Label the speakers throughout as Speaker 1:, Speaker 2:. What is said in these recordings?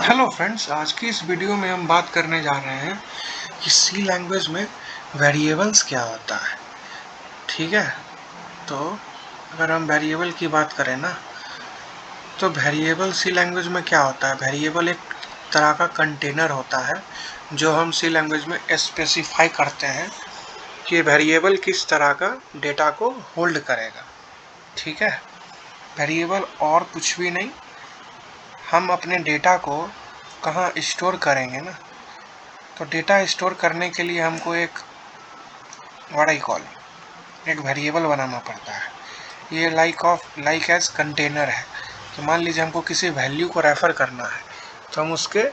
Speaker 1: Hello friends, आज की इस वीडियो में हम बात करने जा रहे हैं कि सी लैंग्वेज में वेरिएबल्स क्या होता है। ठीक है, तो अगर हम वेरिएबल की बात करें ना, तो वेरिएबल सी लैंग्वेज में क्या होता है। वेरिएबल एक तरह का कंटेनर होता है जो हम सी लैंग्वेज में स्पेसिफाई करते हैं कि वेरिएबल किस तरह का डेटा को होल्ड करेगा। ठीक है, वेरिएबल और कुछ भी नहीं, हम अपने डेटा को कहाँ स्टोर करेंगे ना, तो डेटा स्टोर करने के लिए हमको एक एक वेरिएबल बनाना पड़ता है। ये लाइक एज कंटेनर है कि मान लीजिए हमको किसी वैल्यू को रेफ़र करना है, तो हम उसके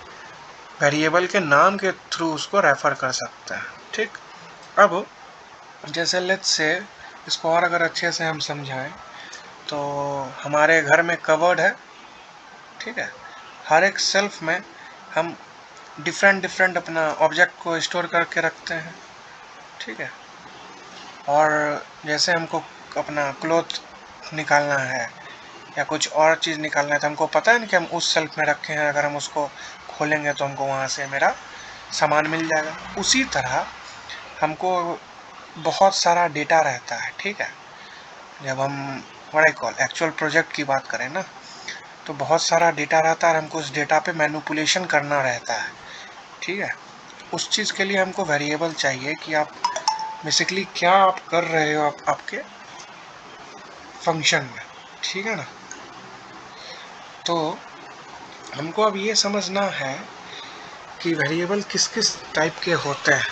Speaker 1: वेरिएबल के नाम के थ्रू उसको रेफ़र कर सकते हैं। ठीक, अब जैसे लेट्स से इसको और अगर अच्छे से हम समझाएं, तो हमारे घर में कबर्ड है। ठीक है, हर एक सेल्फ में हम डिफरेंट अपना ऑब्जेक्ट को स्टोर करके रखते हैं। ठीक है, और जैसे हमको अपना क्लॉथ निकालना है या कुछ और चीज़ निकालना है, तो हमको पता है ना कि हम उस शेल्फ में रखे हैं, अगर हम उसको खोलेंगे तो हमको वहाँ से मेरा सामान मिल जाएगा। उसी तरह हमको बहुत सारा डेटा रहता है। ठीक है, जब हम एक्चुअल प्रोजेक्ट की बात करें ना, तो बहुत सारा डेटा रहता है और हमको उस डेटा पे मैनिपुलेशन करना रहता है। ठीक है, उस चीज़ के लिए हमको वेरिएबल चाहिए कि आप बेसिकली क्या आप कर रहे हो आपके फंक्शन में। ठीक है ना, तो हमको अब ये समझना है कि वेरिएबल किस किस टाइप के होते हैं।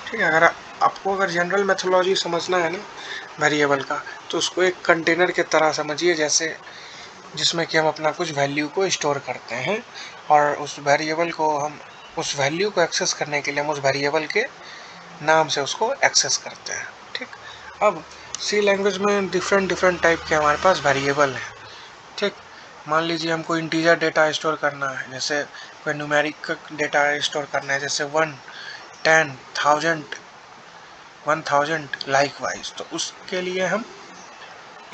Speaker 1: ठीक है, अगर आपको जनरल मेथोलॉजी समझना है ना वेरिएबल का, तो उसको एक कंटेनर के तरह समझिए, जैसे जिसमें कि हम अपना कुछ वैल्यू को स्टोर करते हैं, और उस वेरिएबल को हम उस वैल्यू को एक्सेस करने के लिए हम उस वेरिएबल के नाम से उसको एक्सेस करते हैं। ठीक, अब सी लैंग्वेज में डिफरेंट टाइप के हमारे पास वेरिएबल हैं। ठीक, मान लीजिए हमको इंटीजर डेटा स्टोर करना है, जैसे कोई न्यूमेरिक डेटा स्टोर करना है, जैसे 1, 10, 1000 लाइक वाइज, तो उसके लिए हम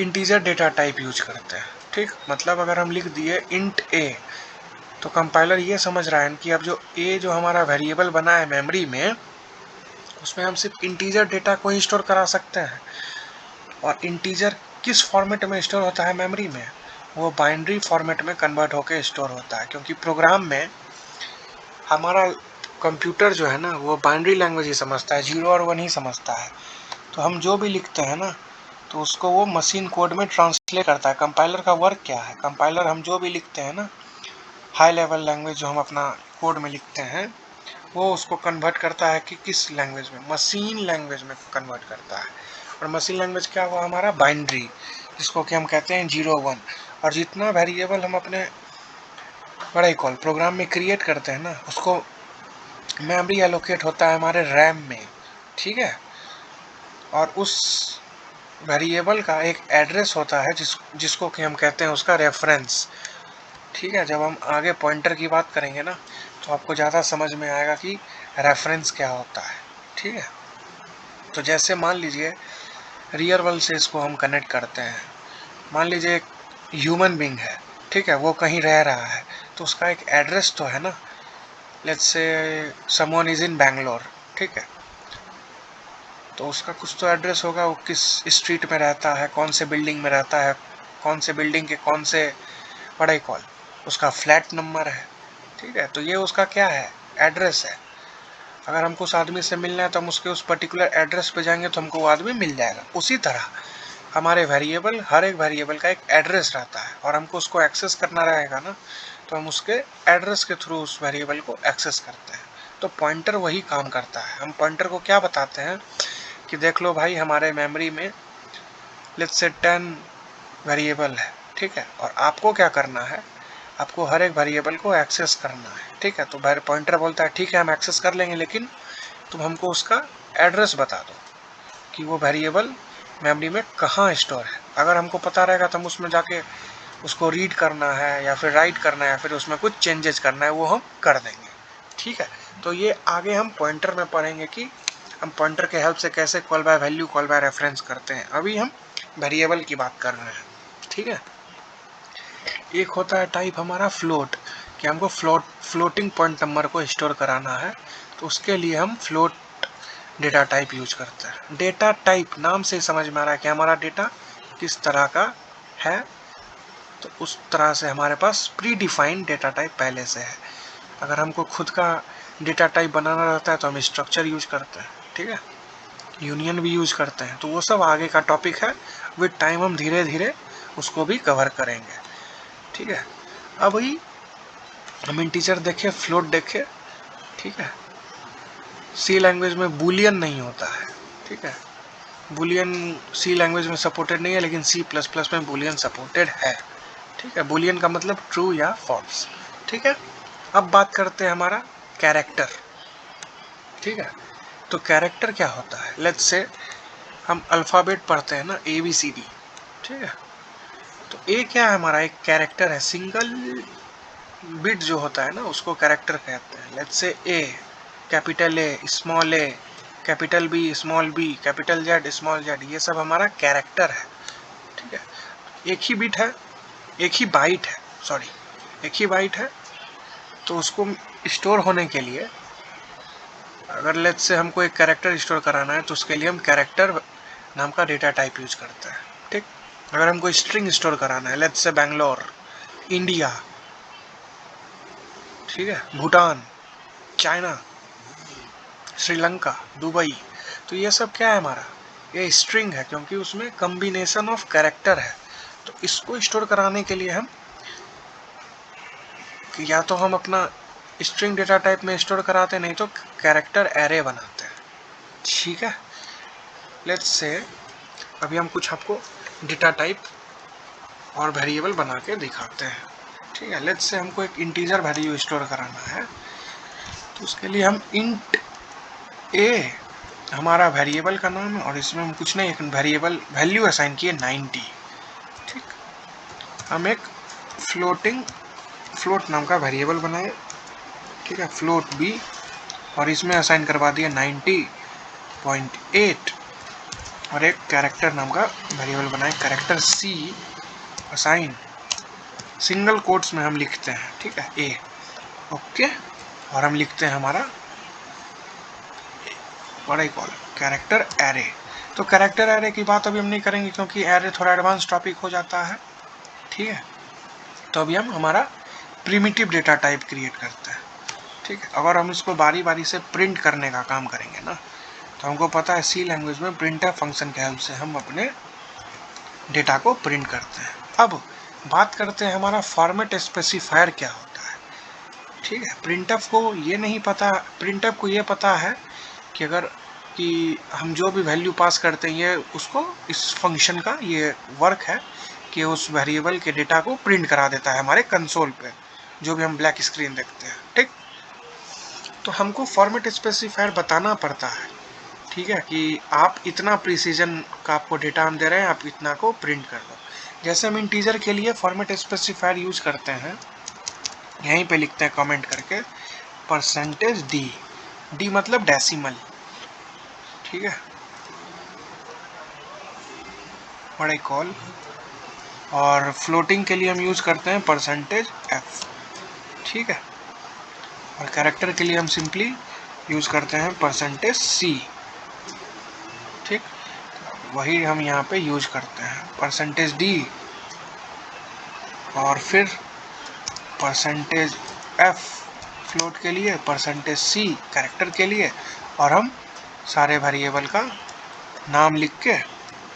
Speaker 1: इंटीजर डेटा टाइप यूज करते हैं। ठीक, मतलब अगर हम लिख दिए इंट ए, तो कंपाइलर ये समझ रहा है कि अब जो ए जो हमारा वेरिएबल बना है मेमोरी में, उसमें हम सिर्फ इंटीजर डेटा को ही स्टोर करा सकते हैं। और इंटीजर किस फॉर्मेट में स्टोर होता है मेमोरी में, वो बाइनरी फॉर्मेट में कन्वर्ट होकर स्टोर होता है, क्योंकि प्रोग्राम में हमारा कंप्यूटर जो है ना, वो बाइनरी लैंग्वेज ही समझता है, 0 और 1 ही समझता है। तो हम जो भी लिखते हैं ना, तो उसको वो मशीन कोड में ट्रांसलेट करता है। कंपाइलर का वर्क क्या है, कंपाइलर हम जो भी लिखते हैं ना, हाई लेवल लैंग्वेज जो हम अपना कोड में लिखते हैं, वो उसको कन्वर्ट करता है कि किस लैंग्वेज में, मशीन लैंग्वेज में कन्वर्ट करता है। और मशीन लैंग्वेज क्या हुआ हमारा, बाइनरी, जिसको कि हम कहते हैं 0, 1। और जितना वेरिएबल हम अपने प्रोग्राम में क्रिएट करते हैं ना, उसको मेमोरी एलोकेट होता है हमारे रैम में। ठीक है, और उस वेरिएबल का एक एड्रेस होता है जिसको कि हम कहते हैं उसका रेफरेंस। ठीक है, जब हम आगे पॉइंटर की बात करेंगे ना, तो आपको ज़्यादा समझ में आएगा कि रेफरेंस क्या होता है। ठीक है, तो जैसे मान लीजिए रियल वर्ल्ड से इसको हम कनेक्ट करते हैं। मान लीजिए एक ह्यूमन बीइंग है, ठीक है, वो कहीं रह रहा है, तो उसका एक एड्रेस तो है ना। Let's say someone is in Bangalore. ठीक है, तो उसका कुछ तो एड्रेस होगा, वो किस स्ट्रीट में रहता है, कौन से बिल्डिंग में रहता है, कौन से बिल्डिंग के कौन से उसका फ्लैट नंबर है। ठीक है, तो ये उसका क्या है, एड्रेस है। अगर हमको उस आदमी से मिलना है, तो हम उसके उस पर्टिकुलर एड्रेस पे जाएंगे तो हमको वो आदमी मिल जाएगा। उसी तरह हमारे वेरिएबल, हर एक वेरिएबल का एक एड्रेस रहता है, और हमको उसको एक्सेस करना रहेगा ना, तो हम उसके एड्रेस के थ्रू उस वेरिएबल को एक्सेस करते हैं। तो पॉइंटर वही काम करता है। हम पॉइंटर को क्या बताते हैं कि देख लो भाई, हमारे मेमोरी में लेट्स से 10 वेरिएबल है। ठीक है, और आपको क्या करना है, आपको हर एक वेरिएबल को एक्सेस करना है। ठीक है, तो पॉइंटर बोलता है ठीक है हम एक्सेस कर लेंगे, लेकिन तुम हमको उसका एड्रेस बता दो कि वो वेरिएबल मेमोरी में कहाँ स्टोर है। अगर हमको पता रहेगा तो हम उसमें जाके उसको रीड करना है या फिर राइट करना है या फिर उसमें कुछ चेंजेस करना है, वो हम कर देंगे। ठीक है, तो ये आगे हम पॉइंटर में पढ़ेंगे कि हम पॉइंटर के हेल्प से कैसे call by value, call by reference करते हैं। अभी हम वेरिएबल की बात कर रहे हैं। ठीक है, एक होता है टाइप हमारा फ्लोट, कि हमको फ्लोटिंग पॉइंट नंबर को स्टोर कराना है तो उसके लिए हम फ्लोट डेटा टाइप यूज करते हैं। डेटा टाइप नाम से समझ में आ रहा है कि हमारा डेटा किस तरह का है, तो उस तरह से हमारे पास प्री डिफाइंड डेटा टाइप पहले से है। अगर हमको खुद का डेटा टाइप बनाना रहता है तो हम स्ट्रक्चर यूज करते हैं, ठीक है, यूनियन भी यूज करते हैं। तो वो सब आगे का टॉपिक है, विद टाइम हम धीरे धीरे उसको भी कवर करेंगे, ठीक है। अभी हम इंटीजर देखे, फ्लोट देखे, ठीक है। सी लैंग्वेज में बूलियन नहीं होता है, ठीक है, बूलियन सी लैंग्वेज में सपोर्टेड नहीं है, लेकिन सी प्लस प्लस में बूलियन सपोर्टेड है, ठीक है। बूलियन का मतलब ट्रू या फॉल्स, ठीक है। अब बात करते हैं हमारा कैरेक्टर, ठीक है। तो कैरेक्टर क्या होता है, लेट्स से हम अल्फ़ाबेट पढ़ते हैं ना, ए बी सी डी, ठीक है। तो ए क्या है हमारा, एक कैरेक्टर है, सिंगल बिट जो होता है ना उसको कैरेक्टर कहते हैं। Let's say A, capital A, small a, capital B, small b, capital Z, small z, ये सब हमारा कैरेक्टर है, ठीक है। एक ही बिट है, एक ही बाइट है, सॉरी एक ही बाइट है। तो उसको स्टोर होने के लिए, अगर लेट्स से हमको एक कैरेक्टर स्टोर कराना है तो उसके लिए हम कैरेक्टर नाम का डेटा टाइप यूज करते हैं, ठीक। अगर हमको स्ट्रिंग स्टोर कराना है, लेट्स से बैंगलोर, इंडिया, ठीक है, भूटान, चाइना, श्रीलंका, दुबई, तो ये सब क्या है हमारा, ये स्ट्रिंग है, क्योंकि उसमें कॉम्बिनेशन ऑफ कैरेक्टर है। तो इसको स्टोर कराने के लिए हम या तो हम अपना स्ट्रिंग डेटा टाइप में स्टोर कराते, नहीं तो कैरेक्टर एरे बनाते हैं, ठीक है। लेट्स से अभी हम कुछ आपको डेटा टाइप और वेरिएबल बना के दिखाते हैं, ठीक है। लेट्स से हमको एक इंटीजर वैल्यू स्टोर कराना है, तो उसके लिए हम इंट ए हमारा वेरिएबल का नाम है, और इसमें हम कुछ नहीं, एक वेरिएबल वैल्यू असाइन किए 90, ठीक। हम एक फ्लोट नाम का वेरिएबल बनाए, ठीक है, फ्लोट बी, और इसमें असाइन करवा दिया 90.8, और एक कैरेक्टर नाम का वेरिएबल बनाए, कैरेक्टर सी असाइन, सिंगल कोट्स में हम लिखते हैं, ठीक है, ए, ओके। और हम लिखते हैं हमारा what I call character array. तो कैरेक्टर एरे की बात अभी हम नहीं करेंगे, क्योंकि एरे थोड़ा एडवांस टॉपिक हो जाता है, ठीक है। तो अभी हम हमारा प्रिमिटिव डेटा टाइप क्रिएट करते हैं, ठीक है। अगर हम इसको बारी बारी से प्रिंट करने का काम करेंगे ना, तो हमको पता है सी लैंग्वेज में प्रिंटफ फंक्शन के हेल्प से हम अपने डेटा को प्रिंट करते हैं। अब बात करते हैं हमारा फॉर्मेट स्पेसिफायर क्या होता है, ठीक है। प्रिंटफ को ये नहीं पता, प्रिंटफ को ये पता है कि अगर कि हम जो भी वैल्यू पास करते हैं, ये उसको इस फंक्शन का ये वर्क है कि उस वेरिएबल के डेटा को प्रिंट करा देता है हमारे कंसोल पे, जो भी हम ब्लैक स्क्रीन देखते हैं, ठीक। तो हमको फॉर्मेट स्पेसिफायर बताना पड़ता है, ठीक है, कि आप इतना प्रिसीजन का आपको डेटा हम दे रहे हैं, आप इतना को प्रिंट कर दो। जैसे हम इंटीजर के लिए फॉर्मेट स्पेसिफायर यूज करते हैं, यहीं पे लिखते हैं कमेंट करके, परसेंटेज डी, डी मतलब डेसिमल, ठीक है, व्हाट आई कॉल। और फ्लोटिंग के लिए हम यूज करते हैं परसेंटेज एफ, ठीक है। और कैरेक्टर के लिए हम सिंपली यूज करते हैं परसेंटेज सी, ठीक। वही हम यहाँ पे यूज करते हैं परसेंटेज डी, और फिर परसेंटेज एफ फ्लोट के लिए, परसेंटेज सी कैरेक्टर के लिए, और हम सारे वेरिएबल का नाम लिख के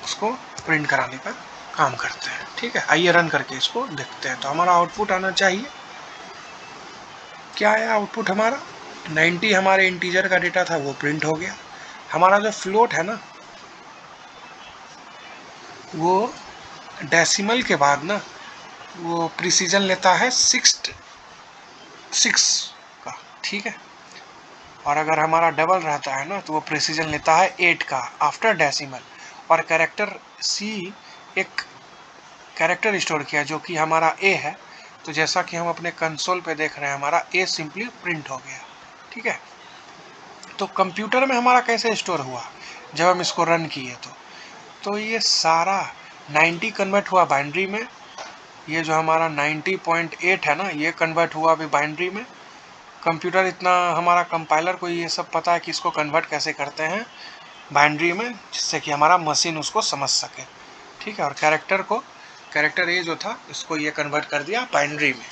Speaker 1: उसको प्रिंट कराने का काम करते हैं, ठीक है। आइए रन करके इसको देखते हैं। तो हमारा आउटपुट आना चाहिए, क्या आया आउटपुट हमारा, 90 हमारे इंटीजर का डेटा था वो प्रिंट हो गया। हमारा जो फ्लोट है ना, वो डेसिमल के बाद ना वो प्रिसीजन लेता है 6 का, ठीक है। और अगर हमारा डबल रहता है ना, तो वो प्रिसीजन लेता है 8 का आफ्टर डेसिमल। और कैरेक्टर सी एक कैरेक्टर स्टोर किया जो कि हमारा ए है, तो जैसा कि हम अपने कंसोल पे देख रहे हैं, हमारा ए सिंपली प्रिंट हो गया, ठीक है। तो कंप्यूटर में हमारा कैसे स्टोर हुआ, जब हम इसको रन किए तो ये सारा 90 कन्वर्ट हुआ बाइनरी में, ये जो हमारा 90.8 है ना, ये कन्वर्ट हुआ अभी बाइनरी में, कंप्यूटर इतना हमारा कंपाइलर को ये सब पता है कि इसको कन्वर्ट कैसे करते हैं बाइनरी में, जिससे कि हमारा मशीन उसको समझ सके। ठीक है, और कैरेक्टर ए जो था इसको ये कन्वर्ट कर दिया बाइनरी में।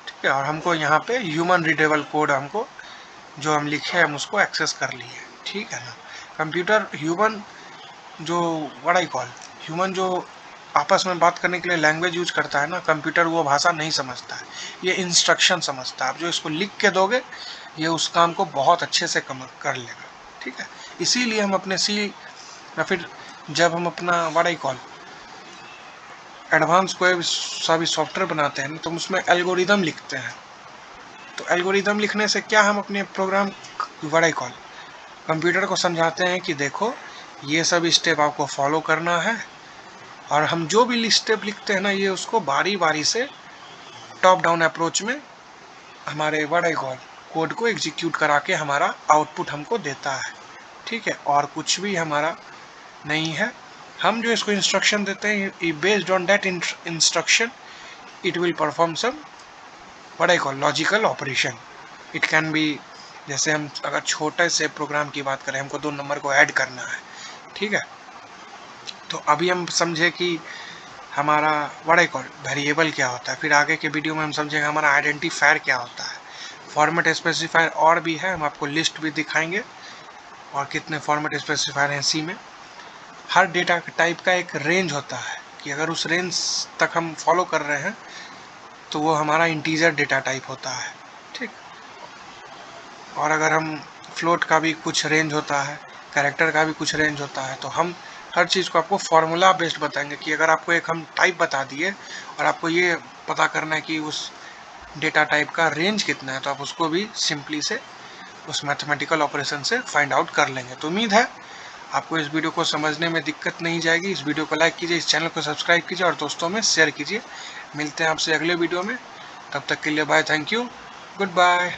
Speaker 1: ठीक है, और हमको यहाँ पे ह्यूमन रीडेबल कोड हमको जो हम लिखे हम उसको एक्सेस कर लिए। ठीक है ना, कंप्यूटर ह्यूमन जो व्हाट आई कॉल ह्यूमन जो आपस में बात करने के लिए लैंग्वेज यूज करता है ना, कंप्यूटर वो भाषा नहीं समझता है, ये इंस्ट्रक्शन समझता है। आप जो इसको लिख के दोगे ये उस काम को बहुत अच्छे से कर लेगा। ठीक है, इसीलिए हम अपने सी या फिर जब हम अपना व्हाट आई कॉल एडवांस कोई सा भी सॉफ्टवेयर बनाते हैं तो उसमें एल्गोरिदम लिखते हैं। तो एल्गोरिदम लिखने से क्या हम अपने program what I call computer को समझाते हैं कि देखो ये सब स्टेप आपको फॉलो करना है, और हम जो भी स्टेप लिखते हैं ना ये उसको बारी बारी से टॉप डाउन अप्रोच में हमारे व्हाट आई कॉल कोड को एग्जीक्यूट करा के हमारा आउटपुट हमको देता है। ठीक है, और कुछ भी हमारा नहीं है, हम जो इसको इंस्ट्रक्शन देते हैं based on that instruction it will perform some what I call logical operation. It can be, जैसे हम अगर छोटे से प्रोग्राम की बात करें, हमको 2 नंबर को ऐड करना है। ठीक है, तो अभी हम समझे कि हमारा व्हाट आई कॉल वेरिएबल क्या होता है, फिर आगे के वीडियो में हम समझेंगे हमारा आइडेंटिफायर क्या होता है, फॉर्मेट स्पेसिफायर और भी है, हम आपको लिस्ट भी दिखाएंगे और कितने फॉर्मेट स्पेसिफायर हैं सी में। हर डेटा टाइप का एक रेंज होता है कि अगर उस रेंज तक हम फॉलो कर रहे हैं तो वो हमारा इंटीजर डेटा टाइप होता है। ठीक, और अगर हम फ्लोट का भी कुछ रेंज होता है, कैरेक्टर का भी कुछ रेंज होता है, तो हम हर चीज़ को आपको फॉर्मूला बेस्ड बताएंगे कि अगर आपको एक हम टाइप बता दिए और आपको ये पता करना है कि उस डेटा टाइप का रेंज कितना है, तो आप उसको भी सिंपली से उस मैथमेटिकल ऑपरेशन से फाइंड आउट कर लेंगे। तो उम्मीद है आपको इस वीडियो को समझने में दिक्कत नहीं जाएगी। इस वीडियो को लाइक कीजिए, इस चैनल को सब्सक्राइब कीजिए और दोस्तों में शेयर कीजिए। मिलते हैं आपसे अगले वीडियो में, तब तक के लिए bye, thank you, good bye.